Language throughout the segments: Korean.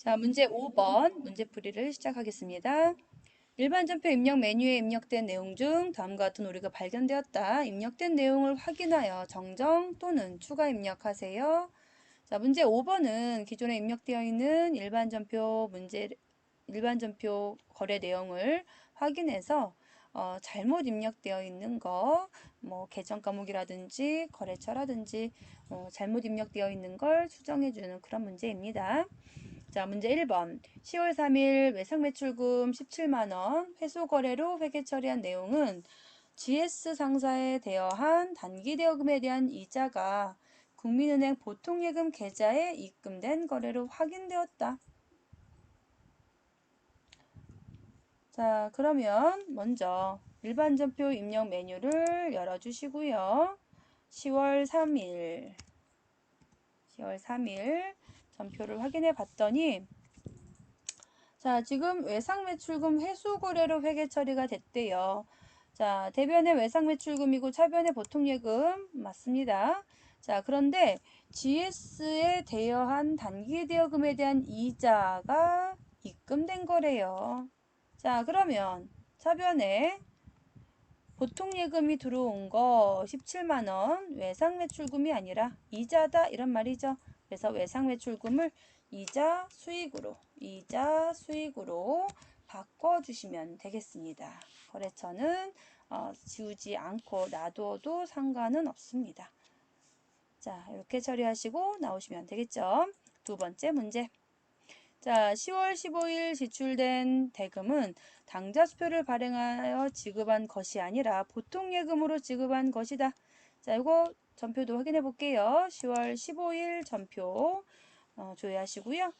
자, 문제 5번 문제풀이를 시작하겠습니다. 일반 전표 입력 메뉴에 입력된 내용 중 다음과 같은 오류가 발견되었다. 입력된 내용을 확인하여 정정 또는 추가 입력하세요. 자, 문제 5번은 기존에 입력되어 있는 일반 전표 거래 내용을 확인해서 잘못 입력되어 있는 거, 계정 과목이라든지 거래처라든지 잘못 입력되어 있는 걸 수정해 주는 그런 문제입니다. 자, 문제 1번. 10월 3일 외상매출금 17만원, 회수거래로 회계 처리한 내용은 GS 상사에 대여한 단기대여금에 대한 이자가 국민은행 보통예금 계좌에 입금된 거래로 확인되었다. 자, 그러면 먼저 일반 전표 입력 메뉴를 열어주시고요. 10월 3일 전표를 확인해 봤더니 자, 지금 외상매출금 회수거래로 회계 처리가 됐대요. 자, 대변의 외상매출금이고 차변의 보통예금 맞습니다. 자, 그런데 GS에 대여한 단기대여금에 대한 이자가 입금된 거래요. 자, 그러면 차변에 보통예금이 들어온 거 17만원 외상매출금이 아니라 이자다 이런 말이죠. 그래서 외상매출금을 이자 수익으로 바꿔주시면 되겠습니다. 거래처는 지우지 않고 놔둬도 상관은 없습니다. 자, 이렇게 처리하시고 나오시면 되겠죠. 두 번째 문제. 자, 10월 15일 지출된 대금은 당좌수표를 발행하여 지급한 것이 아니라 보통예금으로 지급한 것이다. 자, 이거 전표도 확인해 볼게요. 10월 15일 전표 조회하시고요.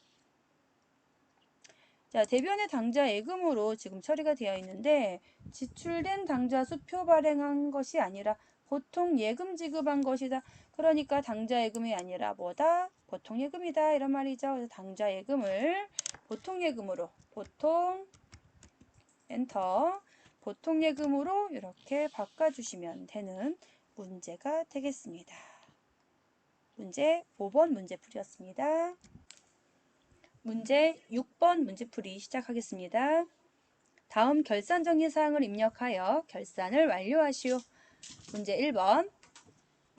자, 대변의 당좌 예금으로 지금 처리가 되어 있는데 지출된 당좌 수표 발행한 것이 아니라 보통 예금 지급한 것이다. 그러니까 당좌 예금이 아니라 뭐다? 보통 예금이다. 이런 말이죠. 그래서 당좌 예금을 보통 예금으로 보통 예금으로 이렇게 바꿔주시면 되는 문제가 되겠습니다. 문제 5번 문제풀이였습니다. 문제 6번 문제풀이 시작하겠습니다. 다음 결산 정리 사항을 입력하여 결산을 완료하시오. 문제 1번.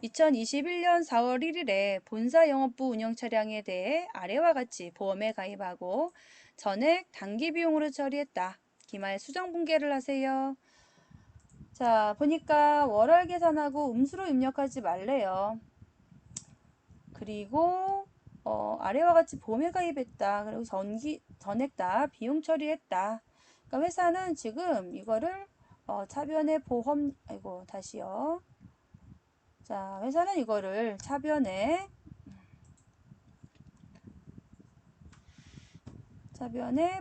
2021년 4월 1일에 본사 영업부 운영 차량에 대해 아래와 같이 보험에 가입하고 전액 단기 비용으로 처리했다. 기말 수정 분개를 하세요. 자, 보니까 월월 계산하고 음수로 입력하지 말래요. 그리고 아래와 같이 보험에 가입했다. 그리고 전액 다 비용 처리했다. 그러니까 회사는 지금 이거를 차변의 보험, 다시요. 자, 회사는 이거를 차변의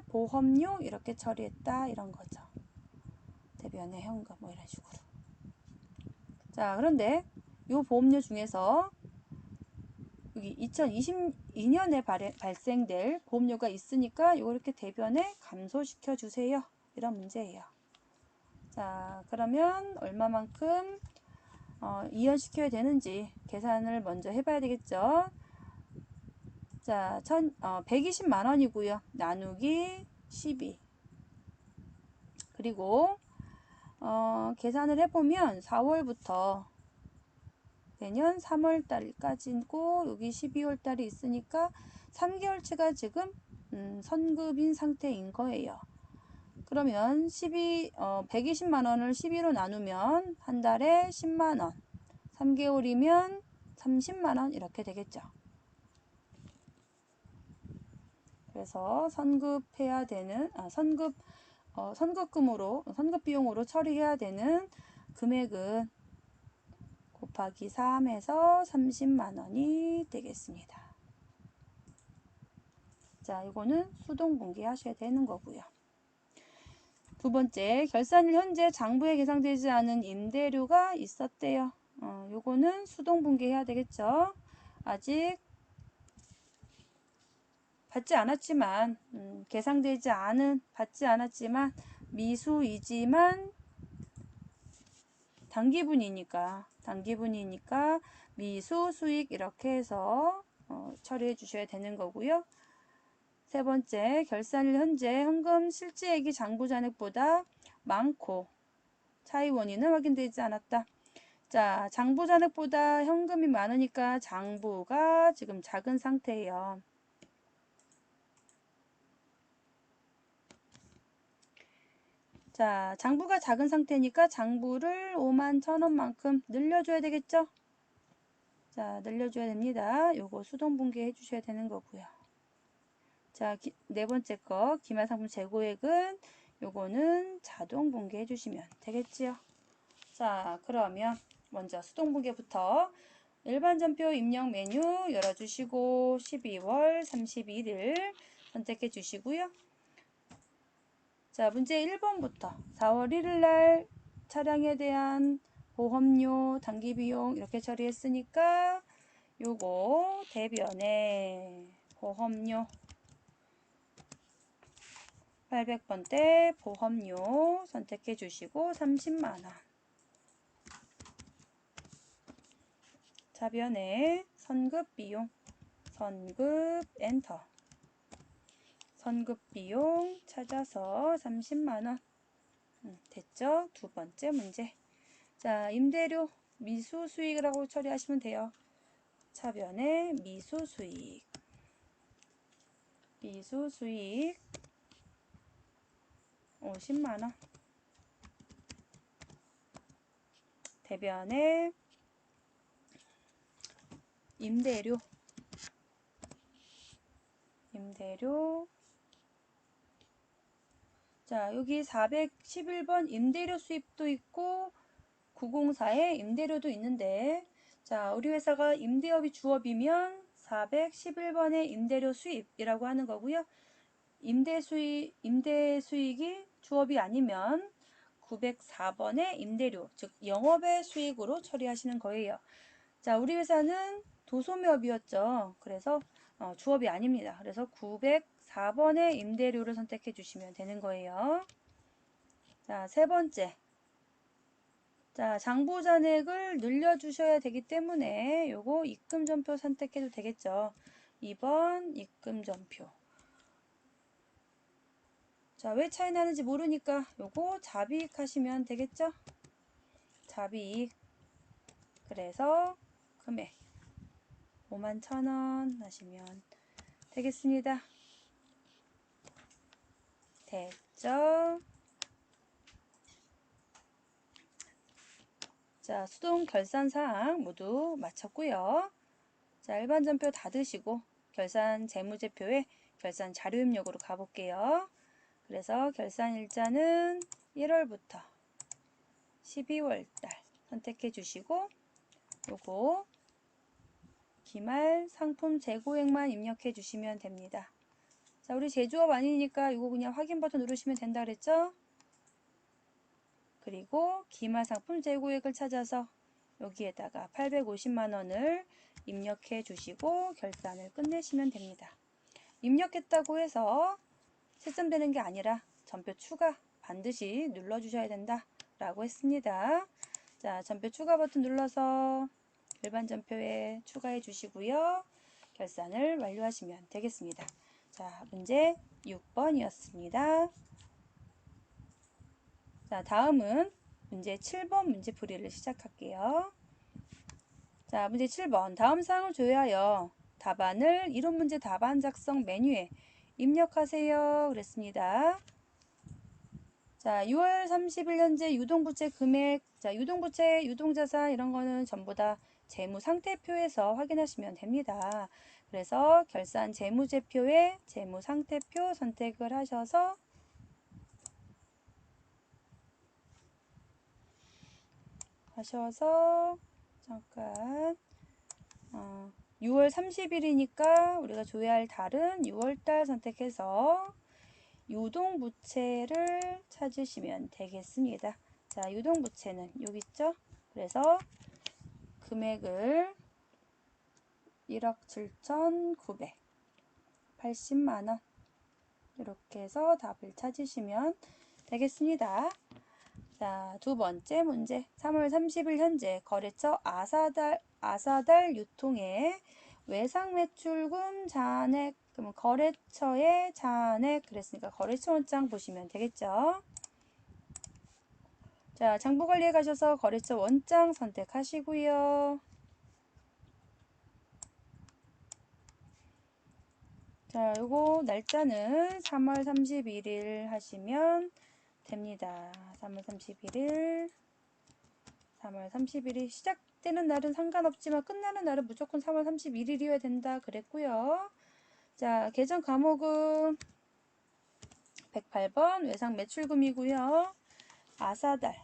보험료 이렇게 처리했다. 이런 거죠. 대변의 현금 뭐 이런 식으로. 자, 그런데 이 보험료 중에서 여기 2022년에 발생될 보험료가 있으니까 이거 이렇게 대변에 감소시켜 주세요. 이런 문제예요. 자, 그러면 얼마만큼 이연시켜야 되는지 계산을 먼저 해봐야 되겠죠. 자, 120만 원이고요. 나누기 12. 그리고 계산을 해보면 4월부터 내년 3월 달까지고 여기 12월 달이 있으니까 3개월치가 지금 선급인 상태인 거예요. 그러면 120만 원을 12로 나누면 한 달에 10만 원, 3개월이면 30만 원 이렇게 되겠죠. 그래서 선급해야 되는 선급 비용으로 처리해야 되는 금액은 곱하기 3해서 30만 원이 되겠습니다. 자, 이거는 수동 분개하셔야 되는 거고요. 두 번째, 결산일 현재 장부에 계상되지 않은 임대료가 있었대요. 요거는 수동 분개해야 되겠죠. 아직 받지 않았지만 받지 않았지만 미수이지만 단기분이니까 미수 수익 이렇게 해서 처리해 주셔야 되는 거고요. 세 번째, 결산일 현재 현금 실제액이 장부 잔액보다 많고 차이 원인은 확인되지 않았다. 자, 장부 잔액보다 현금이 많으니까 장부가 지금 작은 상태예요. 자, 장부가 작은 상태니까 장부를 51,000원만큼 늘려줘야 되겠죠? 자, 늘려줘야 됩니다. 요거 수동분계 해주셔야 되는 거고요. 자, 네 번째 거 기말상품 재고액은 요거는 자동 분계 해주시면 되겠지요. 자, 그러면 먼저 수동분계부터 일반 전표 입력 메뉴 열어주시고 12월 31일 선택해 주시고요. 자, 문제 1번부터 4월 1일 날 차량에 대한 보험료, 단기비용 이렇게 처리했으니까 요거 대변에 보험료 800번대 보험료 선택해 주시고 30만원. 차변에 선급비용, 선급 엔터. 선급비용 찾아서 30만원. 됐죠? 두 번째 문제. 자, 임대료 미수수익이라고 처리하시면 돼요. 차변에 미수수익. 미수수익 50만원. 대변에 임대료. 자, 여기 411번 임대료 수입도 있고 904에 임대료도 있는데, 자, 우리 회사가 임대업이 주업이면 411번의 임대료 수입이라고 하는 거고요. 임대 수익이 주업이 아니면 904번의 임대료, 즉 영업의 수익으로 처리하시는 거예요. 자, 우리 회사는 도소매업이었죠. 그래서 주업이 아닙니다. 그래서 904번의 임대료를 선택해 주시면 되는 거예요. 자, 세 번째. 자, 장부 잔액을 늘려주셔야 되기 때문에 요거 입금전표 선택해도 되겠죠. 2번 입금전표. 자, 왜 차이 나는지 모르니까 요거 잡이익 하시면 되겠죠. 잡이익. 그래서 금액 51,000원 하시면 되겠습니다. 됐죠? 자, 수동 결산 사항 모두 마쳤고요. 자, 일반 전표 닫으시고 결산 재무제표에 결산 자료 입력으로 가볼게요. 그래서 결산 일자는 1월부터 12월 달 선택해 주시고 요거 기말 상품 재고액만 입력해 주시면 됩니다. 자, 우리 제조업 아니니까 이거 그냥 확인 버튼 누르시면 된다 그랬죠? 그리고 기말 상품 재고액을 찾아서 여기에다가 850만원을 입력해 주시고 결산을 끝내시면 됩니다. 입력했다고 해서 채점되는 게 아니라 전표 추가 반드시 눌러주셔야 된다 라고 했습니다. 자, 전표 추가 버튼 눌러서 일반 전표에 추가해 주시고요. 결산을 완료하시면 되겠습니다. 자, 문제 6번이었습니다. 자, 다음은 문제 7번 문제풀이를 시작할게요. 자, 문제 7번. 다음 사항을 조회하여 답안을 이론 문제 답안 작성 메뉴에 입력하세요. 그랬습니다. 자, 6월 30일 현재 유동부채 금액, 자, 유동부채, 유동자산 이런 거는 전부 다 재무상태표에서 확인하시면 됩니다. 그래서 결산 재무제표에 재무상태표 선택을 하셔서 잠깐 6월 30일이니까 우리가 조회할 달은 6월달 선택해서 유동부채를 찾으시면 되겠습니다. 자, 유동부채는 여기 있죠? 그래서 금액을 1억 7,980만원 이렇게 해서 답을 찾으시면 되겠습니다. 자, 두 번째 문제 3월 30일 현재 거래처 아사달 유통의 외상매출금 잔액 그러면 거래처의 잔액 그랬으니까 거래처 원장 보시면 되겠죠. 자, 장부관리에 가셔서 거래처 원장 선택하시고요. 자, 요거 날짜는 3월 31일 하시면 됩니다. 3월 31일, 3월 31일 시작되는 날은 상관없지만 끝나는 날은 무조건 3월 31일이어야 된다 그랬고요. 자, 계정 과목은 108번 외상 매출금이고요. 아사달,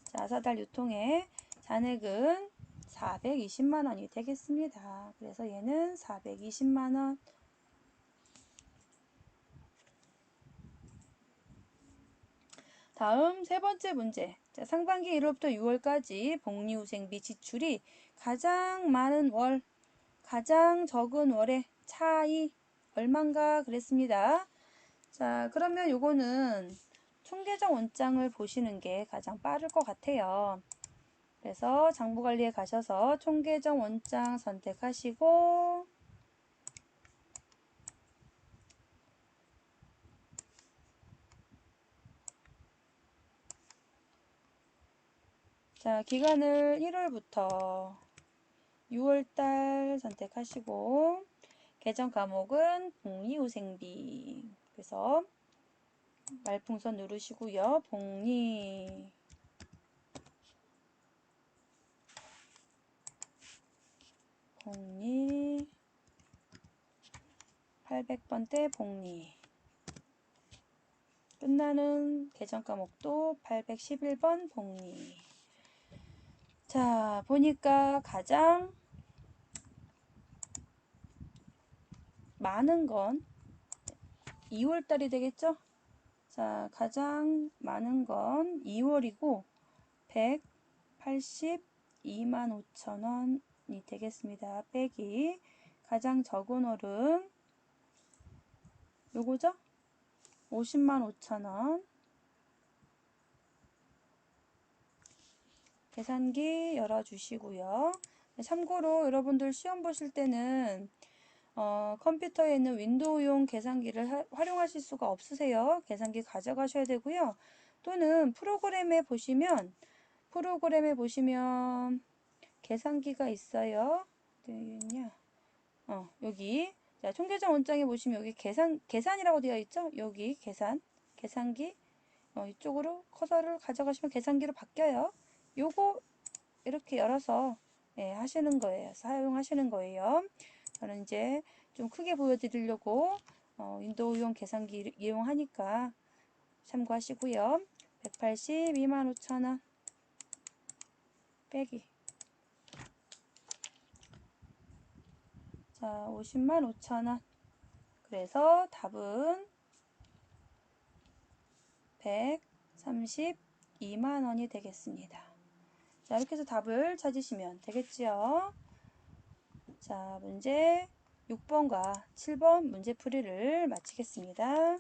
자, 아사달 유통의 잔액은 420만 원이 되겠습니다. 그래서 얘는 420만 원. 다음 세 번째 문제. 자, 상반기 1월부터 6월까지 복리후생비 지출이 가장 많은 월, 가장 적은 월의 차이 얼만가 그랬습니다. 자, 그러면 요거는 총계정 원장을 보시는 게 가장 빠를 것 같아요. 그래서 장부관리에 가셔서 총계정 원장 선택하시고 자, 기간을 1월부터 6월달 선택하시고 계정 과목은 복리후생비. 그래서 말풍선 누르시고요. 복리 800번대 복리 끝나는 계정 과목도 811번 복리. 자, 보니까 가장 많은 건 2월달이 되겠죠? 자, 가장 많은 건 2월이고 182만 5천 원이 되겠습니다. 빼기 가장 적은 월은 요거죠? 50만 5천 원. 계산기 열어주시고요. 참고로 여러분들 시험 보실 때는 컴퓨터에 있는 윈도우용 계산기를 활용하실 수가 없으세요. 계산기 가져가셔야 되고요. 또는 프로그램에 보시면 계산기가 있어요. 어디냐? 여기. 자, 총계정 원장에 보시면 여기 계산이라고 되어 있죠? 여기 계산기. 이쪽으로 커서를 가져가시면 계산기로 바뀌어요. 요거 이렇게 열어서 하시는 거예요. 사용하시는 거예요. 저는 이제 좀 크게 보여드리려고 윈도우용 계산기 이용하니까 참고하시고요. 182만 5천 원 빼기 자 50만 5천 원. 그래서 답은 132만 원이 되겠습니다. 자, 이렇게 해서 답을 찾으시면 되겠지요. 자, 문제 6번과 7번 문제풀이를 마치겠습니다.